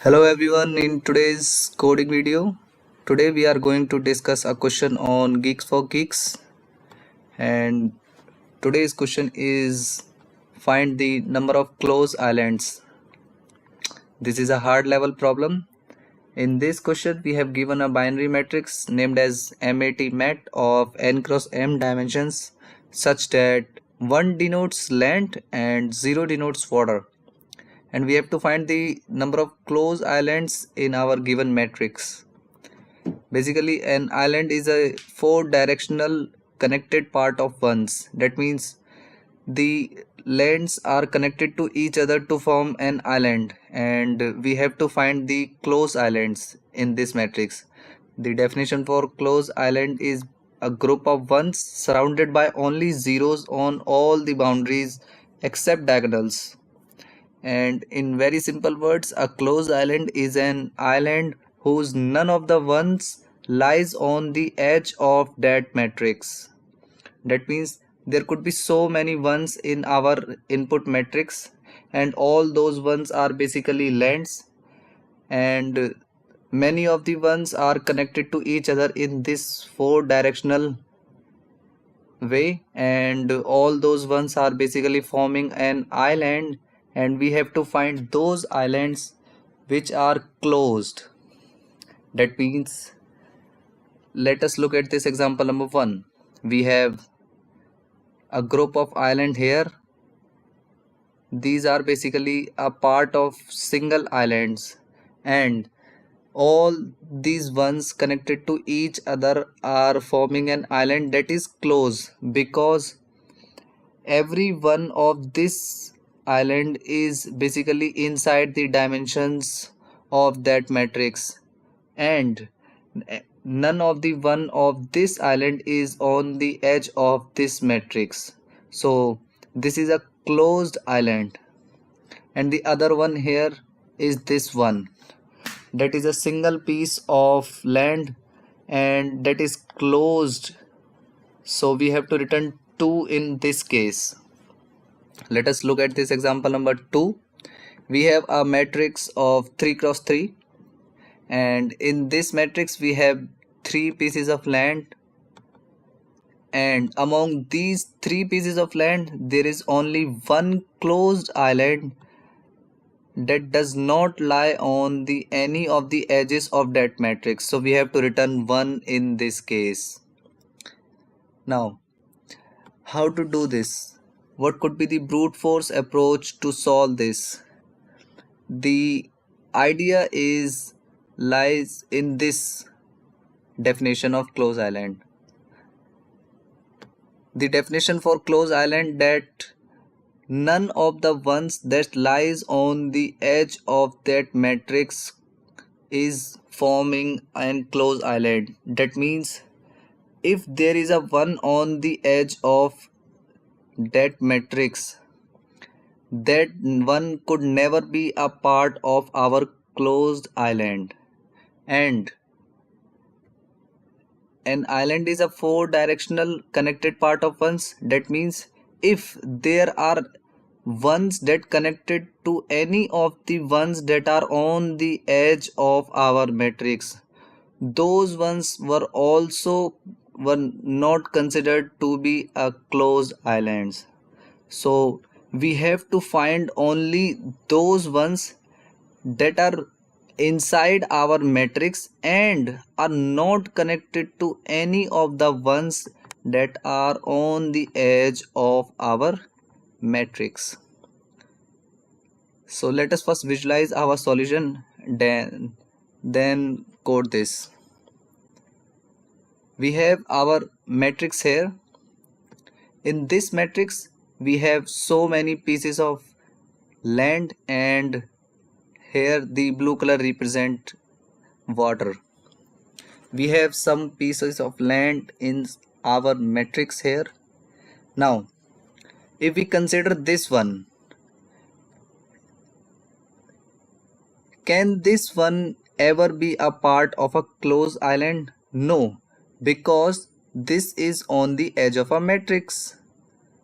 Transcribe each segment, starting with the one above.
Hello everyone, in today's coding video, today we are going to discuss a question on Geeks for Geeks, and today's question is find the number of closed islands. This is a hard level problem. In this question we have given a binary matrix named as mat of n cross m dimensions such that 1 denotes land and 0 denotes water, and we have to find the number of closed islands in our given matrix. Basically, an island is a four directional connected part of ones. That means the lands are connected to each other to form an island, and we have to find the closed islands in this matrix. The definition for closed island is a group of ones surrounded by only zeros on all the boundaries except diagonals. And in very simple words, a closed island is an island whose none of the ones lies on the edge of that matrix. That means there could be so many ones in our input matrix, and all those ones are basically lands, and many of the ones are connected to each other in this four directional way, and all those ones are basically forming an island, and we have to find those islands which are closed. That means let us look at this example number 1. We have a group of island here. These are basically a part of single islands, and all these ones connected to each other are forming an island that is closed because every one of this island is basically inside the dimensions of that matrix, and none of the one of this island is on the edge of this matrix. So this is a closed island, and the other one here is this one, that is a single piece of land and that is closed. So we have to return 2 in this case. Let us look at this example number 2. We have a matrix of 3 cross 3, and in this matrix we have 3 pieces of land, and among these 3 pieces of land there is only one closed island that does not lie on the any of the edges of that matrix. So we have to return 1 in this case. Now, how to do this? What could be the brute force approach to solve this? The idea lies in this definition of closed island. The definition for closed island, that none of the ones that lies on the edge of that matrix is forming an closed island. That means if there is a one on the edge of that matrix, that one could never be a part of our closed island. And an island is a four directional connected part of ones. That means if there are ones that connected to any of the ones that are on the edge of our matrix, those ones were not considered to be a closed islands. So we have to find only those ones that are inside our matrix and are not connected to any of the ones that are on the edge of our matrix. So let us first visualize our solution, then code this. We have our matrix here. In this matrix we have so many pieces of land, and here the blue color represent water. We have some pieces of land in our matrix here. Now if we consider this one, can this one ever be a part of a closed island? No, because this is on the edge of a matrix.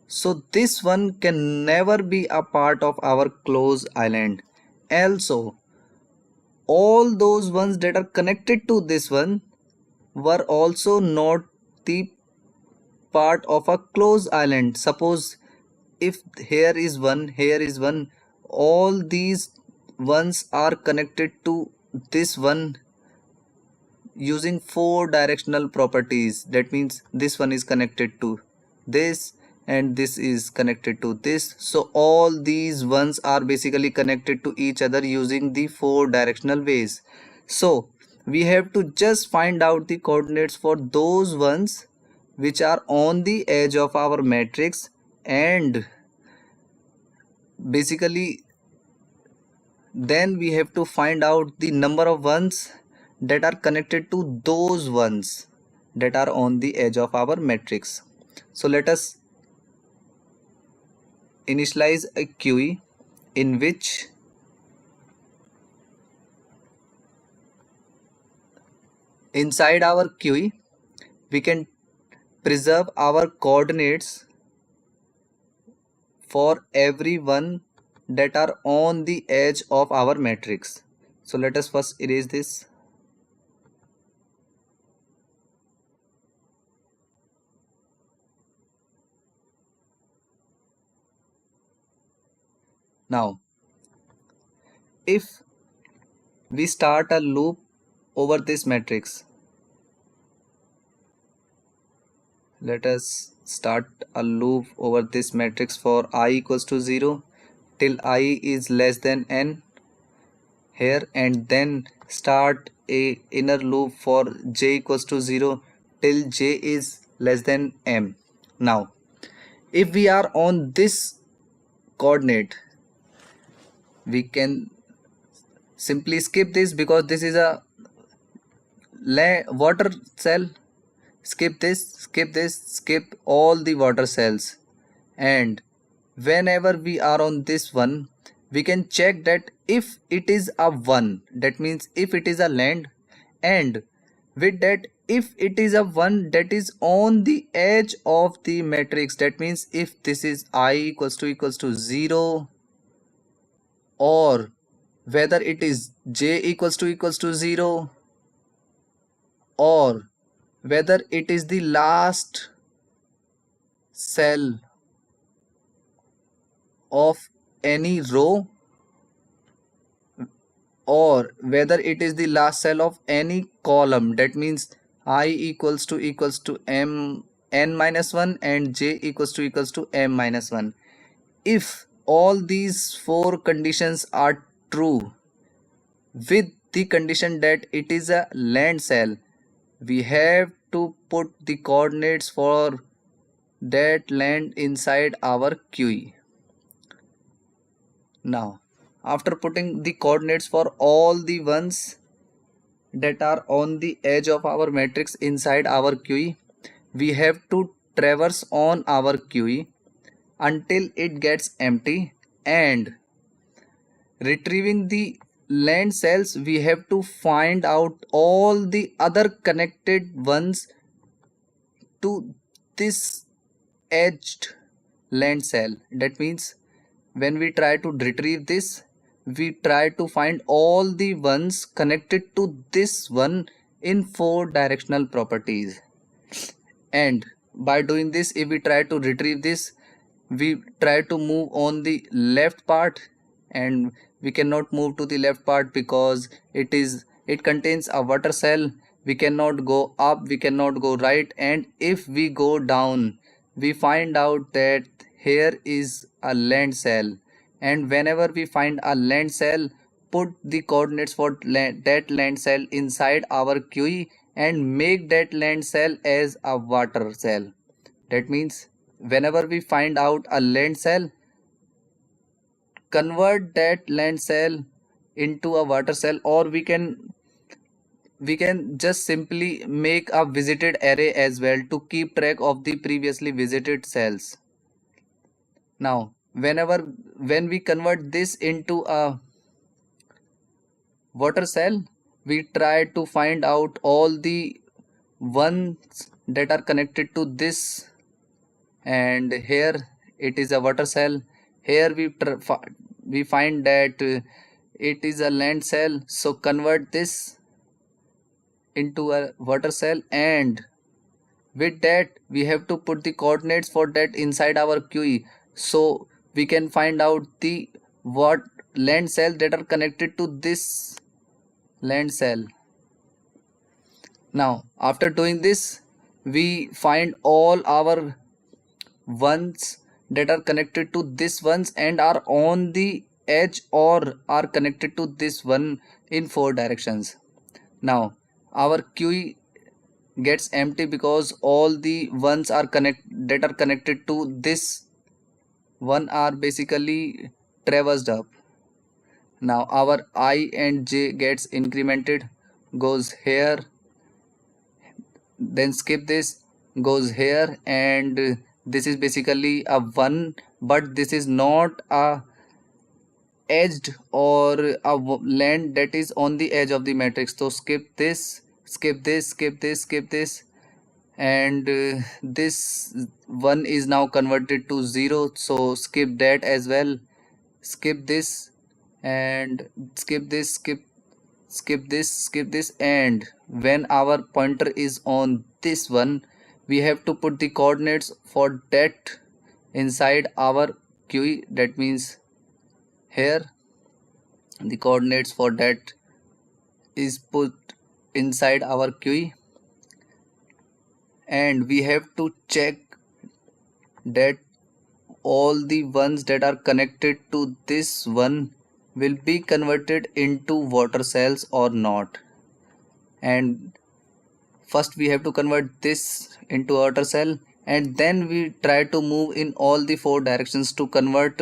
So this one can never be a part of our closed island. Also, all those ones that are connected to this one were also not the part of a closed island. Suppose if here is one, here is one, all these ones are connected to this one using four directional properties. That means this one is connected to this and this is connected to this. So all these ones are basically connected to each other using the four directional ways. So we have to just find out the coordinates for those ones which are on the edge of our matrix, and basically then we have to find out the number of ones that are connected to those ones that are on the edge of our matrix. So let us initialize a QE in which inside our QE we can preserve our coordinates for every one that are on the edge of our matrix. So let us first erase this. Now if we start a loop over this matrix, let us start a loop over this matrix for I equals to 0 till I is less than n here, and then start a inner loop for j equals to 0 till j is less than m. Now if we are on this coordinate, we can simply skip this because this is a water cell. Skip this, skip all the water cells, and whenever we are on this one, we can check that if it is a 1, that means if it is a land, and with that if it is a 1 that is on the edge of the matrix, that means if this is I equals to 0, or whether it is j equals to 0, or whether it is the last cell of any row, or whether it is the last cell of any column, that means I equals to m n minus 1 and j equals to m minus 1. If all these four conditions are true with the condition that it is a land cell, we have to put the coordinates for that land inside our QE. Now after putting the coordinates for all the ones that are on the edge of our matrix inside our QE, we have to traverse on our QE until it gets empty, and retrieving the land cells we have to find out all the other connected ones to this edged land cell. That means when we try to retrieve this, we try to find all the ones connected to this one in four directional properties, and by doing this, if we try to retrieve this, we try to move on the left part, and we cannot move to the left part because it contains a water cell. We cannot go up, we cannot go right, and if we go down, we find out that here is a land cell, and whenever we find a land cell, put the coordinates for that land cell inside our QE and make that land cell as a water cell. That means whenever we find out a land cell, convert that land cell into a water cell, or we can just simply make a visited array as well to keep track of the previously visited cells. Now when we convert this into a water cell, we try to find out all the ones that are connected to this, and here it is a water cell. Here we find that it is a land cell, so convert this into a water cell, and with that we have to put the coordinates for that inside our QE, so we can find out the what land cells that are connected to this land cell. Now after doing this, we find all our ones that are connected to this ones and are on the edge or are connected to this one in 4 directions. Now our QE gets empty because all the ones are connected to this one are basically traversed up. Now our I and J gets incremented, goes here, then skip this, goes here, and this is basically a 1, but this is not a edged or a land that is on the edge of the matrix, so skip this, skip this, skip this, skip this, and this 1 is now converted to 0, so skip that as well, skip this and skip this, skip this, skip this, and when our pointer is on this one, we have to put the coordinates for that inside our QE. That means here the coordinates for that is put inside our QE, and we have to check that all the ones that are connected to this one will be converted into water cells or not. And first we have to convert this into water cell, and then we try to move in all the 4 directions to convert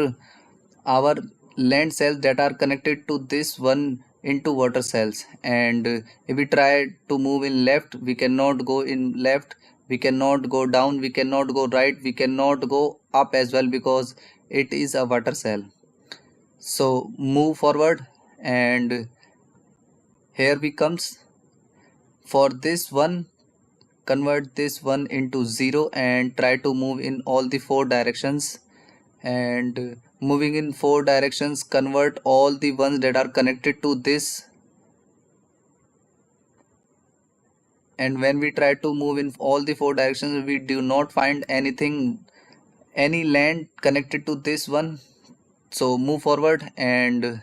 our land cells that are connected to this one into water cells. And if we try to move in left, we cannot go in left, we cannot go down, we cannot go right, we cannot go up as well because it is a water cell. So move forward, and here we comes. For this one, convert this one into 0 and try to move in all the 4 directions, and moving in 4 directions, convert all the ones that are connected to this. And when we try to move in all the 4 directions, we do not find any land connected to this one, so move forward, and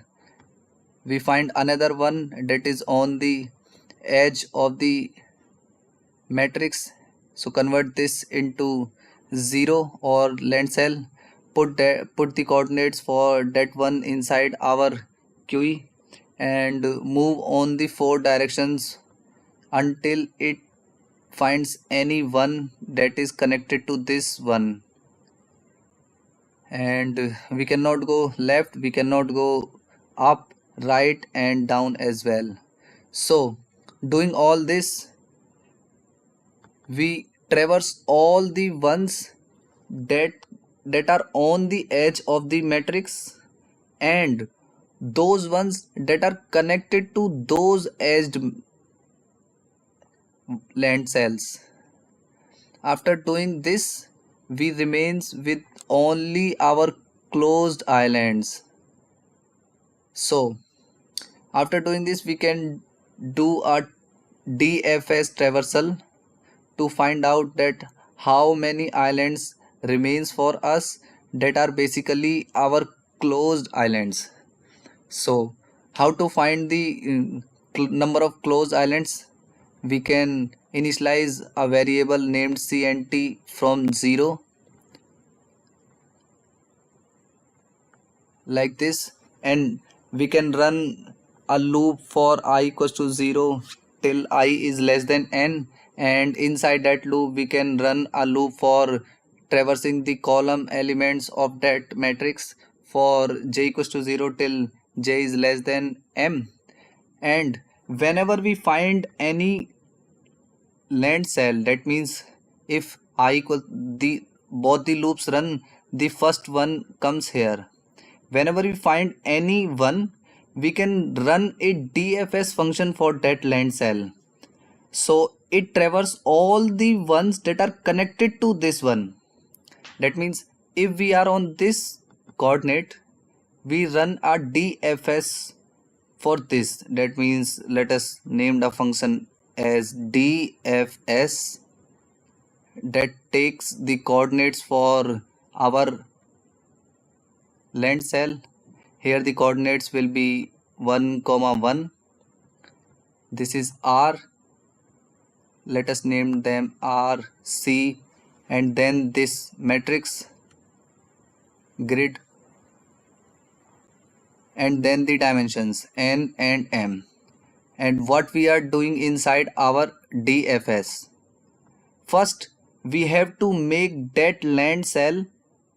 we find another one that is on the edge of the matrix, so convert this into 0 or land cell, put the coordinates for that one inside our QE, and move on the 4 directions until it finds any one that is connected to this one. And we cannot go left, we cannot go up, right, and down as well. So doing all this, we traverse all the ones that are on the edge of the matrix, and those ones that are connected to those edged land cells. After doing this, we remains with only our closed islands. So after doing this, we can do a DFS traversal to find out that how many islands remains for us that are basically our closed islands. So how to find the number of closed islands? We can initialize a variable named CNT from 0 like this, and we can run a loop for I equals to 0 till I is less than n, and inside that loop we can run a loop for traversing the column elements of that matrix for j equals to 0 till j is less than m. And whenever we find any land cell, that means if I equal both the loops run, the first one comes here. Whenever we find any one, we can run a DFS function for that land cell, so it traverses all the ones that are connected to this one. That means if we are on this coordinate, we run a DFS for this, that means let us name the function as dfs, that takes the coordinates for our length cell. Here the coordinates will be 1 comma 1. This is r, let us name them r, c, and then this matrix grid, and then the dimensions n and m. And what we are doing inside our DFS, first we have to make that land cell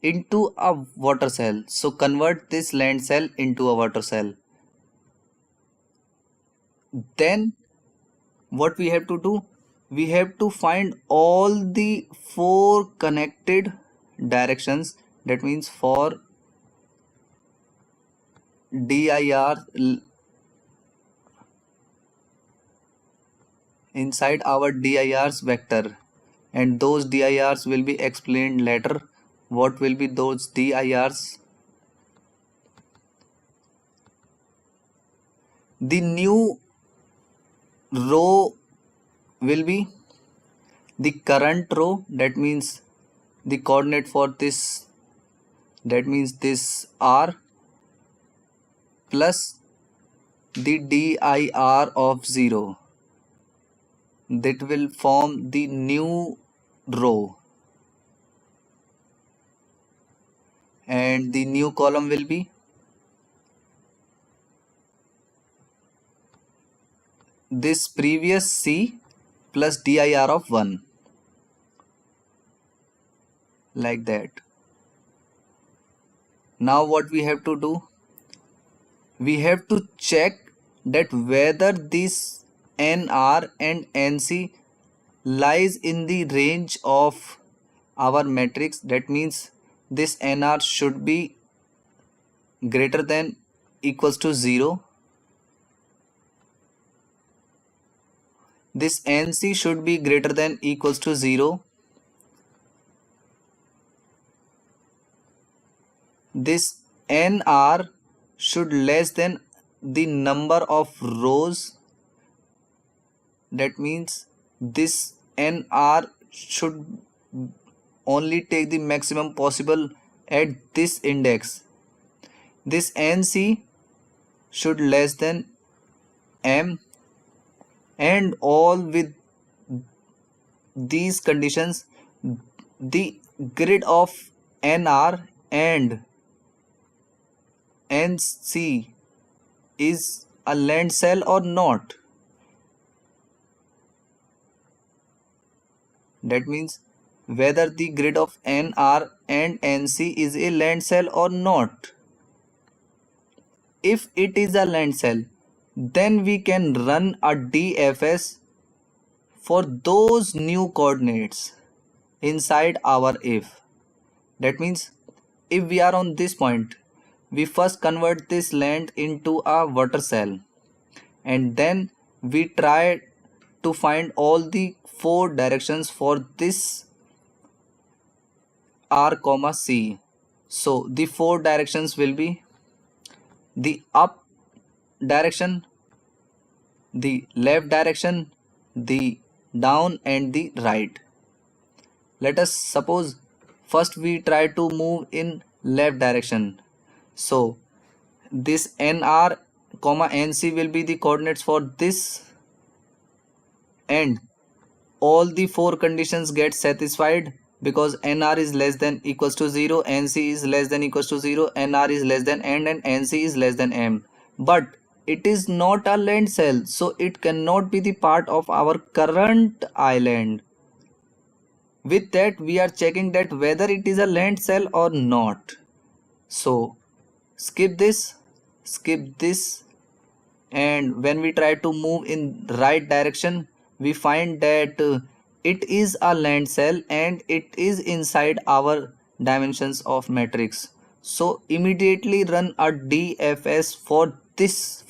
into a water cell. So convert this land cell into a water cell. Then what we have to do, we have to find all the 4 connected directions, that means for dir inside our dir's vector, and those dirs will be explained later. What will be those dirs? The new row will be the current row, that means the coordinate for this, that means this r, plus the dir of 0, that will form the new row, and the new column will be this previous c plus dir of 1, like that. Now what we have to do, we have to check that whether this nr and nc lies in the range of our matrix. That means this nr should be greater than equals to 0, this nc should be greater than equals to 0, this nr should less than the number of rows, that means this nr should only take the maximum possible at this index, this nc should less than m, and all with these conditions the grid of nr and nc is a land cell or not. That means whether the grid of nr and nc is a land cell or not. If it is a land cell, then we can run a DFS for those new coordinates inside our if. That means if we are on this point, we first convert this land into a water cell, and then we try to find all the 4 directions for this r comma c. So the 4 directions will be the up direction, the left direction, the down, and the right. Let us suppose first we try to move in left direction. So this nr comma nc will be the coordinates for this, and all the 4 conditions get satisfied because nr is less than equals to 0, nc is less than equals to 0, nr is less than n, and nc is less than m. But it is not a land cell, so it cannot be the part of our current island. With that, we are checking that whether it is a land cell or not. So skip this, and when we try to move in right direction, we find that it is a land cell and it is inside our dimensions of matrix. So immediately run a DFS for this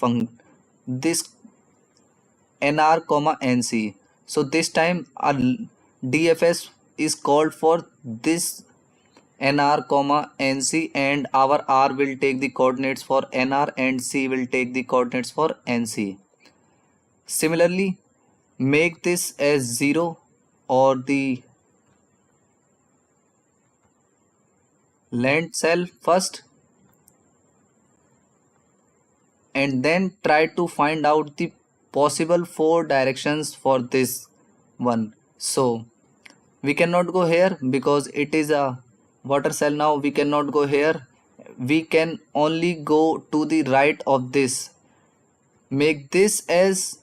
this nr comma nc. So this time our DFS is called for this nr comma nc, and our r will take the coordinates for nr and c will take the coordinates for nc. Similarly, make this as 0 or the land cell first, and then try to find out the possible 4 directions for this one. So we cannot go here because it is a water cell. Now we cannot go here, we can only go to the right of this. Make this as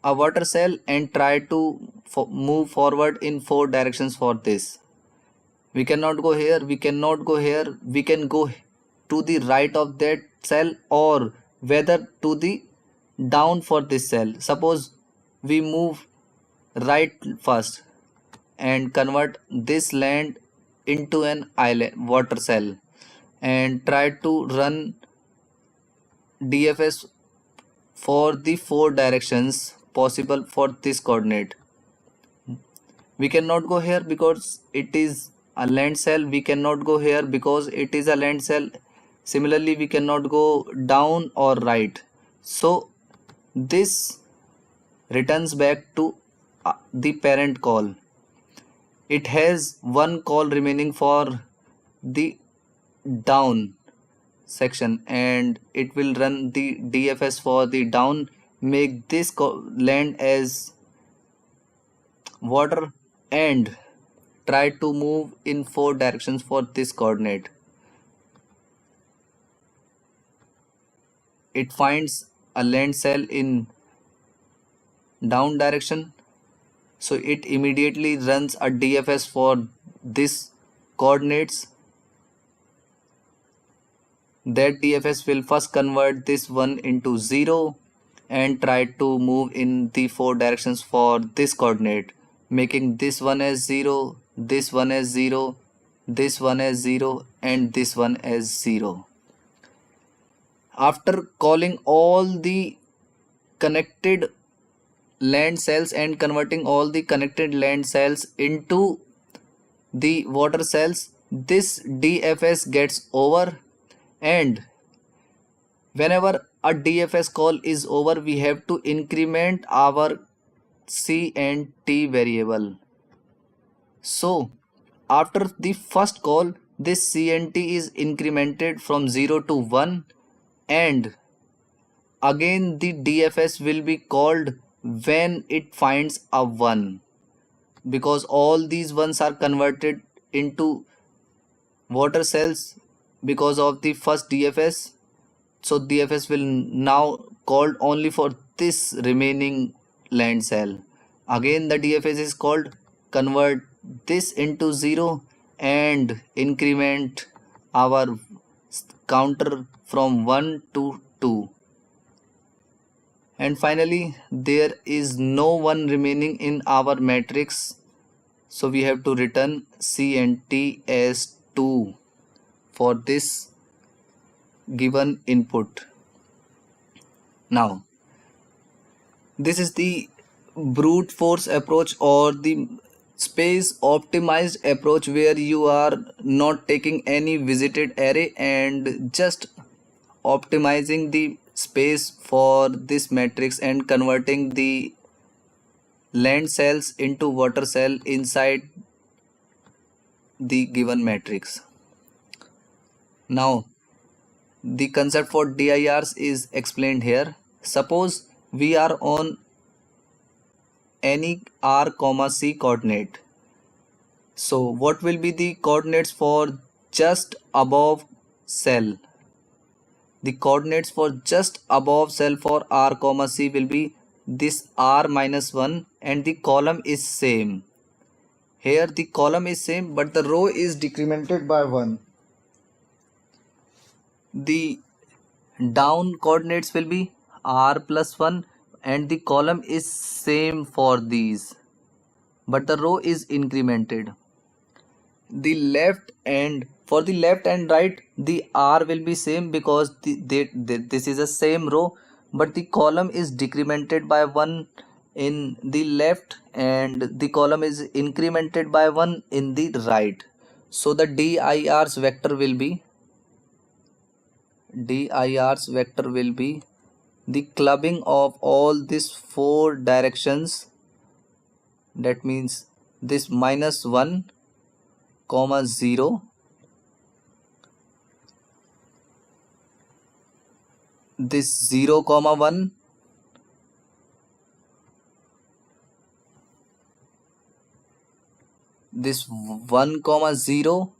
a water cell and try to move forward in 4 directions for this. We cannot go here, we cannot go here, we can go to the right of that cell or whether to the down for this cell. Suppose we move right first and convert this land into an island water cell and try to run DFS for the 4 directions possible for this coordinate. We cannot go here because it is a land cell, we cannot go here because it is a land cell. Similarly, we cannot go down or right. So this returns back to the parent call. It has one call remaining for the down section and it will run the DFS for the down. Make this land as water and try to move in 4 directions for this coordinate. It finds a land cell in down direction, so it immediately runs a DFS for this coordinates. That DFS will first convert this one into 0 and try to move in the 4 directions for this coordinate, making this one as 0, this one as 0, this one as 0 and this one as 0. After calling all the connected land cells and converting all the connected land cells into the water cells, this DFS gets over, and whenever a DFS call is over, we have to increment our C and T variable. So after the first call, this C and T is incremented from 0 to 1, and again the DFS will be called when it finds a 1, because all these ones are converted into water cells because of the first DFS. So DFS will now called only for this remaining land cell. Again the DFS is called, convert this into 0 and increment our counter from 1 to 2. And finally there is no one remaining in our matrix, so we have to return C and T as 2 for this given input. Now this is the brute force approach or the space optimized approach, where you are not taking any visited array and just optimizing the space for this matrix and converting the land cells into water cell inside the given matrix. Now the concept for DIRs is explained here. Suppose we are on any r comma c coordinate. So what will be the coordinates for just above cell? The coordinates for just above cell for r comma c will be this r minus 1, and the column is same. Here the column is same but the row is decremented by 1. The down coordinates will be r plus 1 and the column is same for these, but the row is incremented. The left and for the left and right, the r will be same because this is the same row, but the column is decremented by 1 in the left and the column is incremented by 1 in the right. So the dir's vector will be the clubbing of all these four directions. That means this minus 1 comma 0, this 0 comma 1, this 1 comma 0,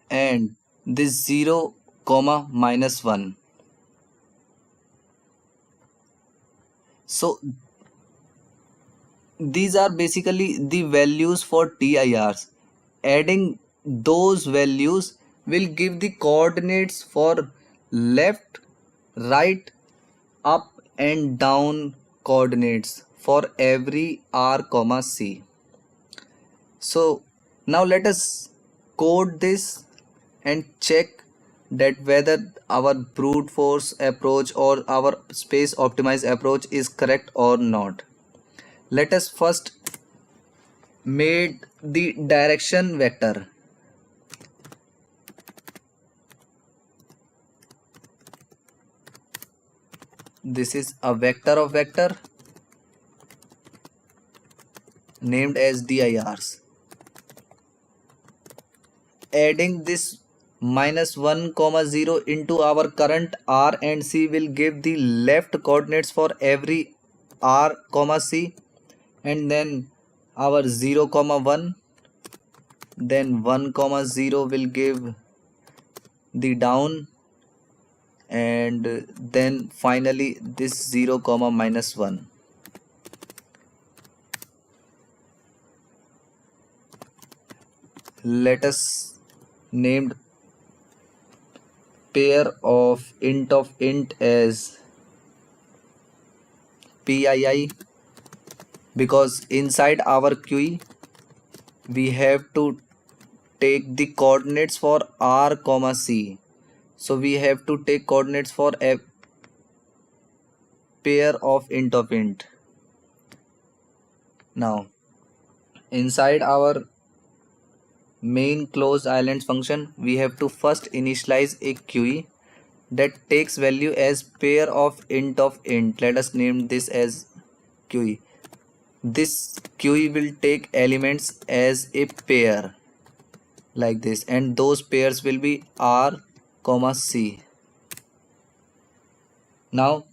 and this 0 comma minus 1. So these are basically the values for TIRs. Adding those values will give the coordinates for left, right, up and down coordinates for every R comma C. So now let us code this and check that whether our brute force approach or our space optimized approach is correct or not. Let us first make the direction vector. This is a vector of vector named as DIRs. Adding this minus 1 comma 0 into our current R and C will give the left coordinates for every R comma C, and then our 0 comma 1, then 1 comma 0 will give the down, and then finally this 0 comma minus 1. Let us name pair of int as PII, because inside our QE we have to take the coordinates for R comma C. So we have to take coordinates for a pair of int. Now inside our main closed islands function we have to first initialize a QE that takes value as pair of int. Let us name this as QE. This QE will take elements as a pair like this, and those pairs will be R comma C. Now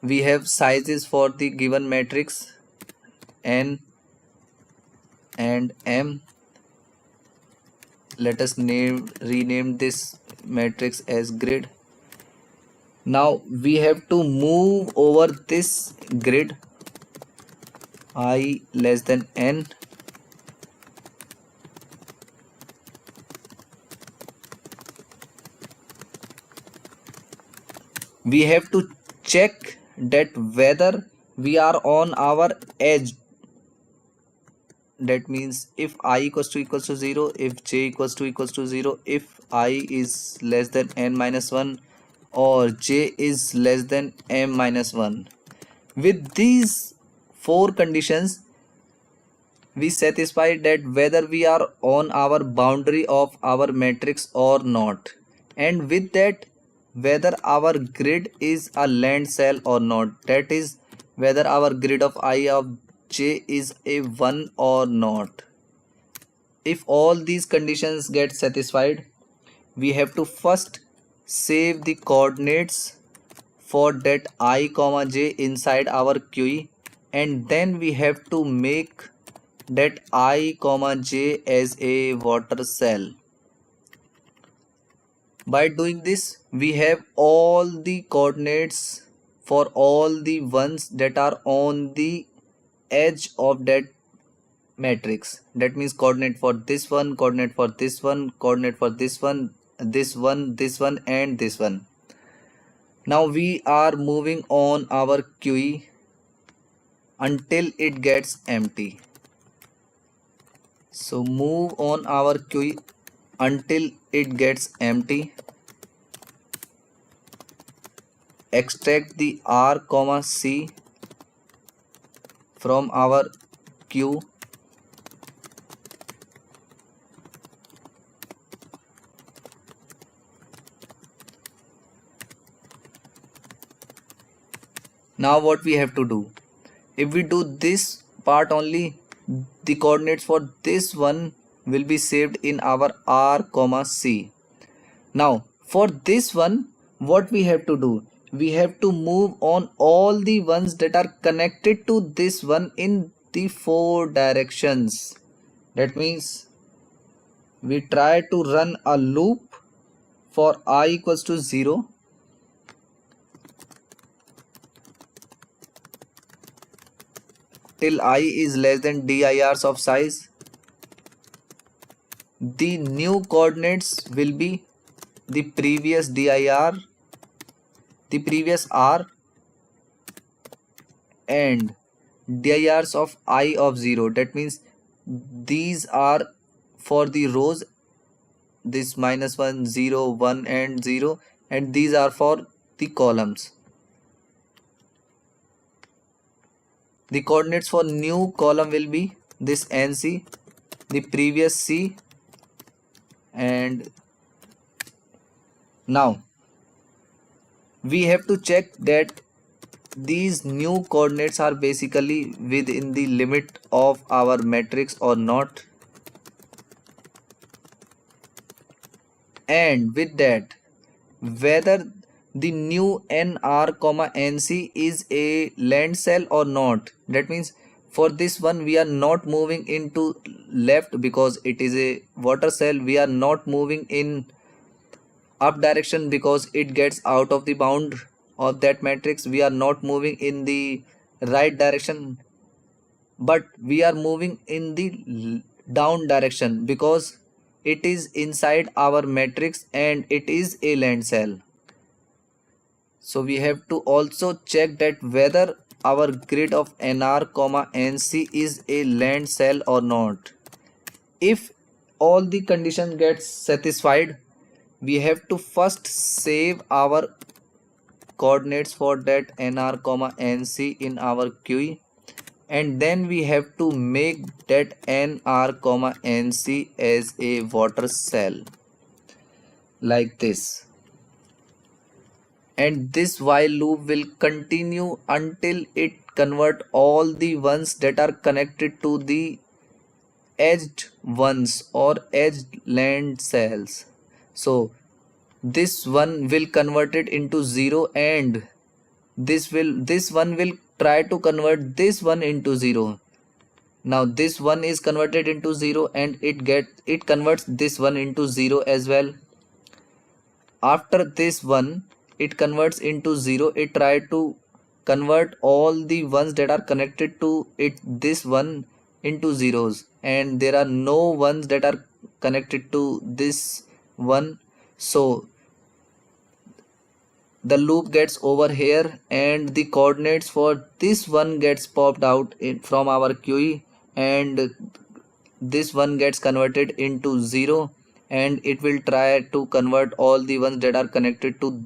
we have sizes for the given matrix N and M. Let us rename this matrix as grid. Now we have to move over this grid I less than N. We have to check that whether we are on our edge. That means if I equals to 0, if j equals to 0, if I is less than n minus 1, or j is less than m minus 1. With these four conditions we satisfy that whether we are on our boundary of our matrix or not, and with that whether our grid is a land cell or not, that is whether our grid of I of j is a 1 or not. If all these conditions get satisfied, we have to first save the coordinates for that I comma j inside our QE, and then we have to make that I comma j as a water cell. By doing this we have all the coordinates for all the ones that are on the edge of that matrix. That means coordinate for this one, coordinate for this one, coordinate for this one, this one, this one, and this one. Now we are moving on our QE until it gets empty. So move on our QE until it gets empty. extract the R comma C from our Q. Now what we have to do? If we do this part only, the coordinates for this one will be saved in our R comma C. Now for this one, what we have to do? We have to move on all the ones that are connected to this one in the 4 directions. That means we try to run a loop for I equals to 0 till I is less than dirs of size. The new coordinates will be the previous dir, the previous r, and dirs of I of 0. That means these are for the rows, this -1, 0, 1 and 0, and these are for the columns. The coordinates for new column will be this NC, the previous C, and now we have to check that these new coordinates are basically within the limit of our matrix or not. And with that, whether the new nr comma nc is a land cell or not. That means for this one we are not moving into left because it is a water cell. We are not moving in up direction because it gets out of the bound of that matrix. We are not moving in the right direction, but we are moving in the down direction because it is inside our matrix and it is a land cell. So we have to also check that whether our grid of nr comma nc is a land cell or not. If all the condition gets satisfied, we have to first save our coordinates for that nr comma nc in our QE, and then we have to make that nr comma nc as a water cell like this. And this while loop will continue until it convert all the ones that are connected to the edged ones or edged land cells. So this one will convert it into 0, and this one will try to convert this one into 0. Now this one is converted into 0 and it converts this one into 0 as well. After this one it converts into 0, it try to convert all the ones that are connected to it this one into zeros, and there are no ones that are connected to this one. So the loop gets over here and the coordinates for this one gets popped out from our QE, and this one gets converted into 0, and it will try to convert all the ones that are connected to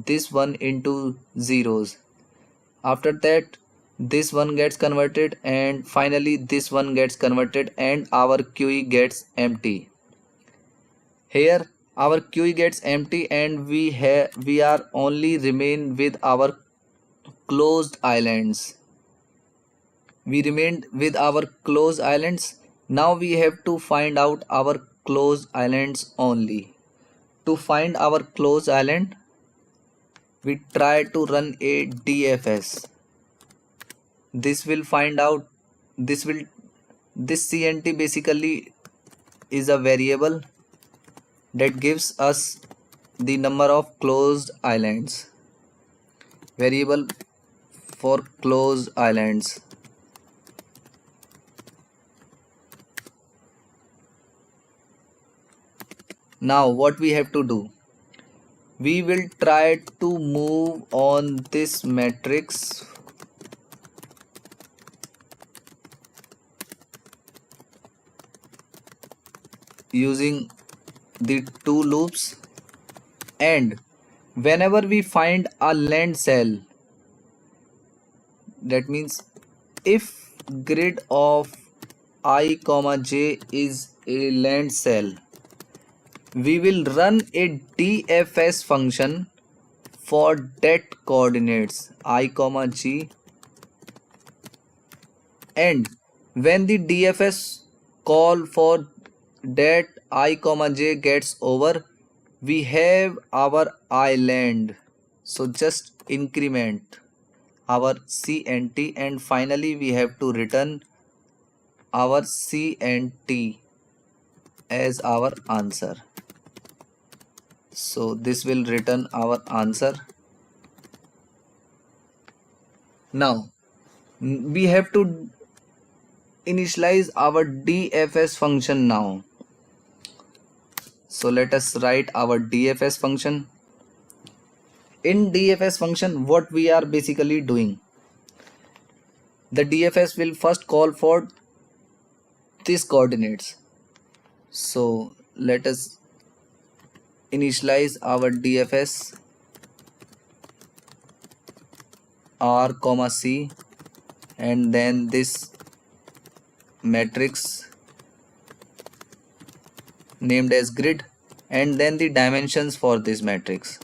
this one into zeros. After that this one gets converted, and finally this one gets converted, and our QE gets empty. Here our QE gets empty and we are only remain with our closed islands. We remained with our closed islands. Now we have to find out our closed islands only. To find our closed island, we try to run a DFS. This will find out this CNT basically is a variable that gives us the number of closed islands. Variable for closed islands. Now what we have to do? We will try to move on this matrix using the two loops, and whenever we find a land cell, that means if grid of I comma j is a land cell, we will run a DFS function for that coordinates I comma g, and when the DFS call for that I comma j gets over, we have our island. So just increment our C and T, and finally we have to return our C and T as our answer. So this will return our answer. Now we have to initialize our DFS function now. So let us write our DFS function. In DFS function, what we are basically doing, the DFS will first call for these coordinates. So let us initialize our DFS R comma C, and then this matrix named as grid, and then the dimensions for this matrix.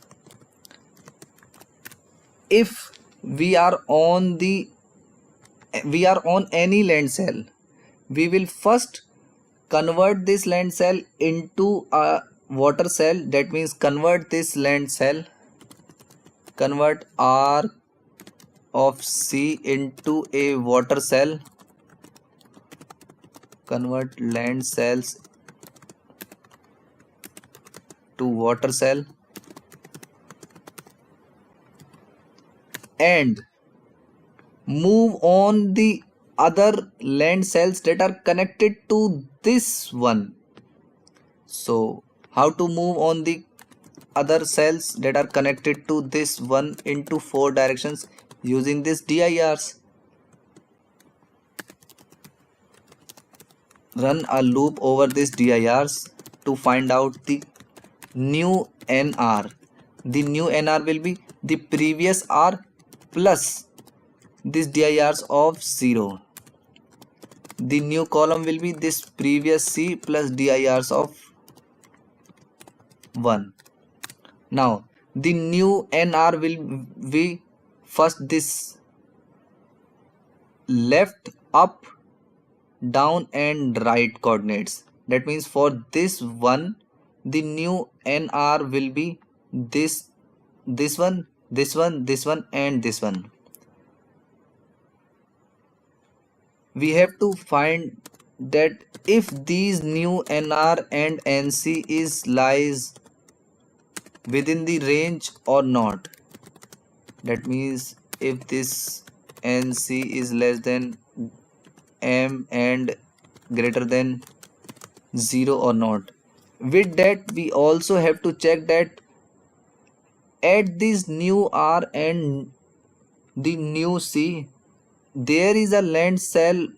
If we are on any land cell, we will first convert this land cell into a water cell. That means convert this land cell, convert R of C into a water cell, convert land cells to water cell, and move on the other land cells that are connected to this one. So how to move on the other cells that are connected to this one into 4 directions? Using this DIRs. Run a loop over this DIRs to find out the new NR. The new NR will be the previous R plus this DIRs of 0. The new column will be this previous C plus DIRs of 1. Now the new NR will be first this left, up, down and right coordinates. That means for this one, the new NR will be this one, this one, this one and this one. We have to find that if these new NR and NC is lies within the range or not. That means if this NC is less than M and greater than 0 or not. With that, we also have to check that at this new R and the new C, there is a land cell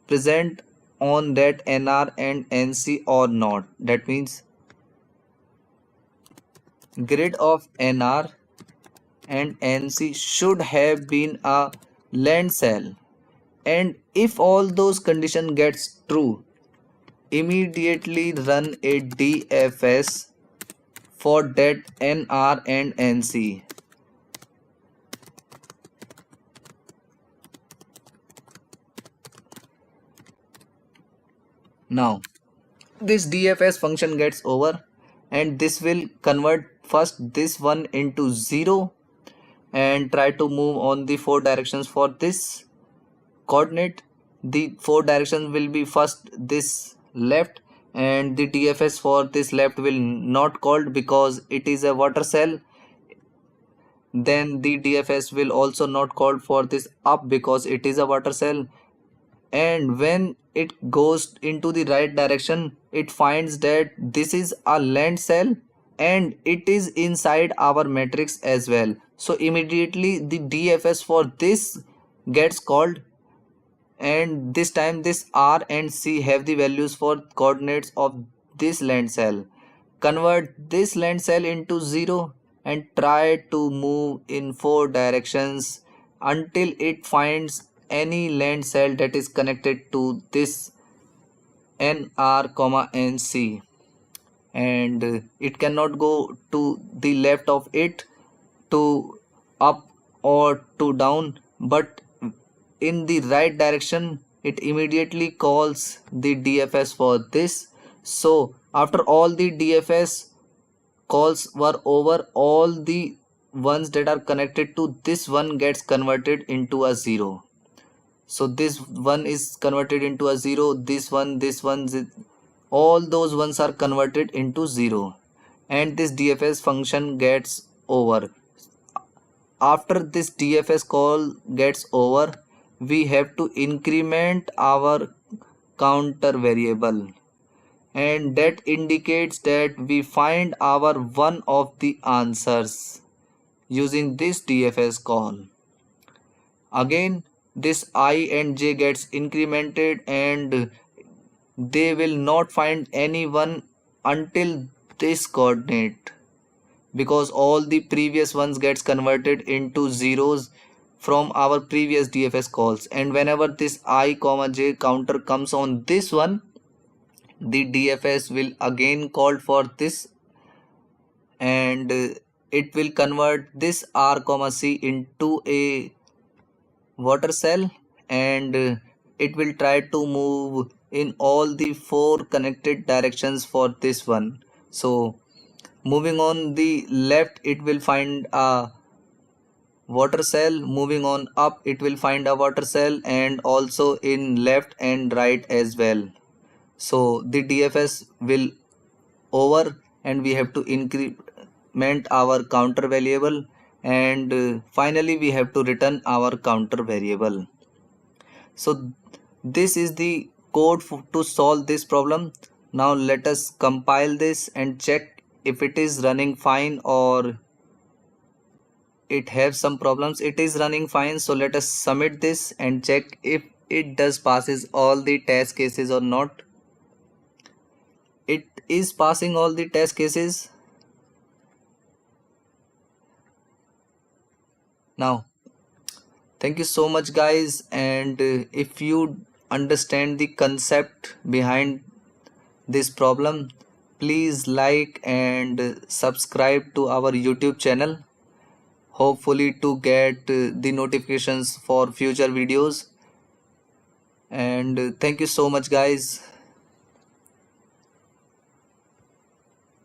present on that NR and NC or not. That means grid of NR and NC should have been a land cell, and if all those condition gets true, immediately run a DFS for that NR and NC. Now this DFS function gets over, and this will convert first this one into 0 and try to move on the 4 directions for this coordinate. The 4 directions will be first this left, and the DFS for this left will not called because it is a water cell. Then the DFS will also not called for this up because it is a water cell, and when it goes into the right direction, it finds that this is a land cell and it is inside our matrix as well. So immediately the DFS for this gets called, and this time this R and C have the values for coordinates of this land cell. Convert this land cell into 0 and try to move in 4 directions until it finds any land cell that is connected to this NR, NC, and it cannot go to the left of it, to up or to down, but in the right direction. It immediately calls the DFS for this. So after all the DFS calls were over, all the ones that are connected to this one gets converted into a 0. So this one is converted into a 0, this one, all those ones are converted into 0, and this DFS function gets over. After this DFS call gets over, we have to increment our counter variable, and that indicates that we find our one of the answers using this DFS call. Again, this I and j gets incremented, and they will not find anyone until this coordinate, because all the previous ones gets converted into zeros from our previous DFS calls, and whenever this I comma j counter comes on this one, the DFS will again call for this, and it will convert this R comma C into a water cell, and it will try to move in all the 4 connected directions for this one. So moving on the left, it will find a water cell, moving on up it will find a water cell, and also in left and right as well. So the DFS will over, and we have to increment our counter variable, and finally we have to return our counter variable. So this is the code to solve this problem. Now let us compile this and check if it is running fine or it has some problems. It is running fine, so let us submit this and check if it does passes all the test cases or not. It is passing all the test cases. Now thank you so much guys, and if you understand the concept behind this problem, please like and subscribe to our YouTube channel, hopefully to get the notifications for future videos. And thank you so much guys.